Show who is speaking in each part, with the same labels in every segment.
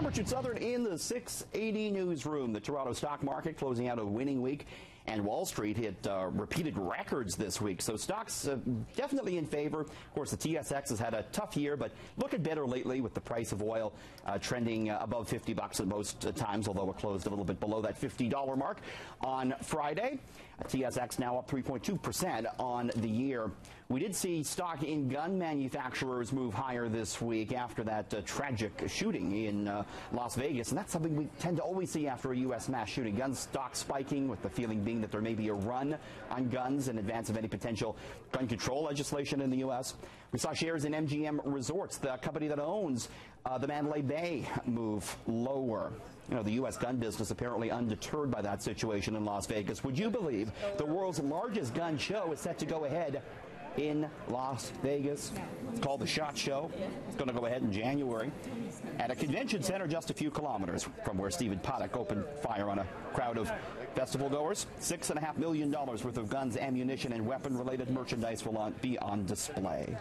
Speaker 1: I'm Richard Southern in the 680 newsroom. The Toronto stock market closing out a winning week, and Wall Street hit repeated records this week. So stocks definitely in favor. Of course, the TSX has had a tough year, but looking better lately with the price of oil trending above $50 at most times, although it closed a little bit below that $50 mark on Friday. TSX now up 3.2% on the year. We did see stock in gun manufacturers move higher this week after that tragic shooting in Las Vegas, and that's something we tend to always see after a U.S. mass shooting. Gun stock spiking, with the feeling being that there may be a run on guns in advance of any potential gun control legislation in the U.S. We saw shares in MGM Resorts, the company that owns the Mandalay Bay, move lower. You know, the U.S. gun business apparently undeterred by that situation in Las Vegas. Would you believe the world's largest gun show is set to go ahead in Las Vegas? It's called the SHOT Show. It's going to go ahead in January at a convention center just a few kilometers from where Stephen Paddock opened fire on a crowd of festival goers. $6.5 million worth of guns, ammunition, and weapon-related merchandise will be on display.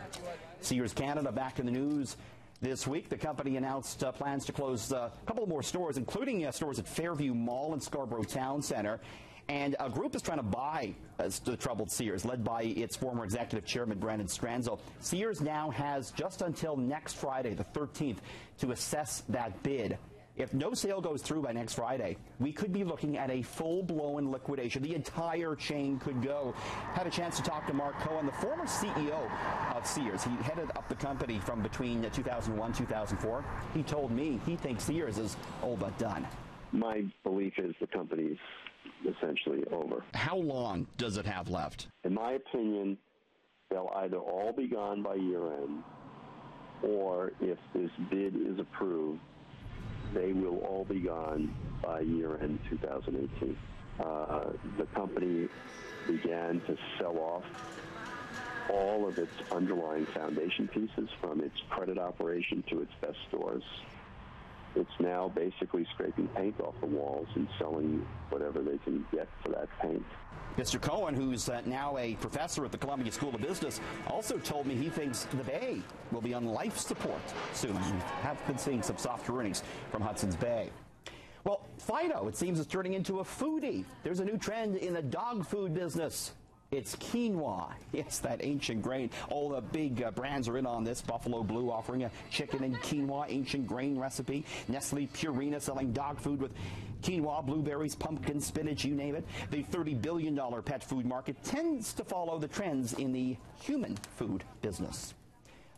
Speaker 1: Sears Canada back in the news this week. The company announced plans to close a couple more stores, including stores at Fairview Mall and Scarborough Town Centre. And a group is trying to buy the troubled Sears, led by its former executive chairman, Brandon Stranzel. Sears now has just until next Friday, the 13th, to assess that bid. If no sale goes through by next Friday, we could be looking at a full-blown liquidation. The entire chain could go. Had a chance to talk to Mark Cohen, the former CEO of Sears. He headed up the company from between 2001 2004. He told me he thinks Sears is all but done.
Speaker 2: My belief is the company's essentially over.
Speaker 1: How long does it have left?
Speaker 2: In my opinion, they'll either all be gone by year-end, or if this bid is approved, they will all be gone by year-end 2018. The company began to sell off all of its underlying foundation pieces, from its credit operation to its best stores. It's now basically scraping paint off the walls and selling whatever they can get for that paint.
Speaker 1: Mr. Cohen, who's now a professor at the Columbia School of Business, also told me he thinks the Bay will be on life support soon. We have been seeing some softer earnings from Hudson's Bay. Well, Fido, it seems, is turning into a foodie. There's a new trend in the dog food business. It's quinoa. Yes, that ancient grain. All the big brands are in on this. Buffalo Blue offering a chicken and quinoa ancient grain recipe. Nestle Purina selling dog food with quinoa, blueberries, pumpkin, spinach, you name it. The $30 billion pet food market tends to follow the trends in the human food business.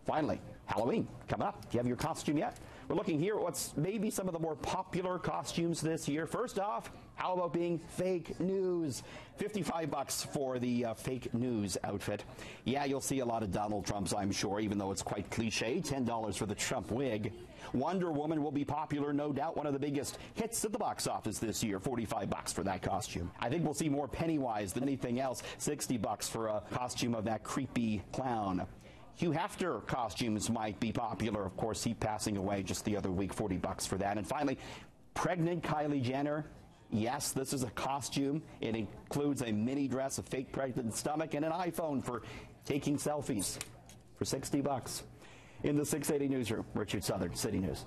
Speaker 1: Finally, Halloween coming up. Do you have your costume yet? We're looking here at what's maybe some of the more popular costumes this year. First off, how about being fake news? $55 for the fake news outfit. Yeah, you'll see a lot of Donald Trumps, I'm sure, even though it's quite cliche. $10 for the Trump wig. Wonder Woman will be popular, no doubt. One of the biggest hits at the box office this year. $45 for that costume. I think we'll see more Pennywise than anything else. $60 for a costume of that creepy clown. Hugh Hefner costumes might be popular. Of course, he passing away just the other week, $40 for that. And finally, pregnant Kylie Jenner. Yes, this is a costume. It includes a mini dress, a fake pregnant stomach, and an iPhone for taking selfies for $60. In the 680 newsroom, Richard Southern, City News.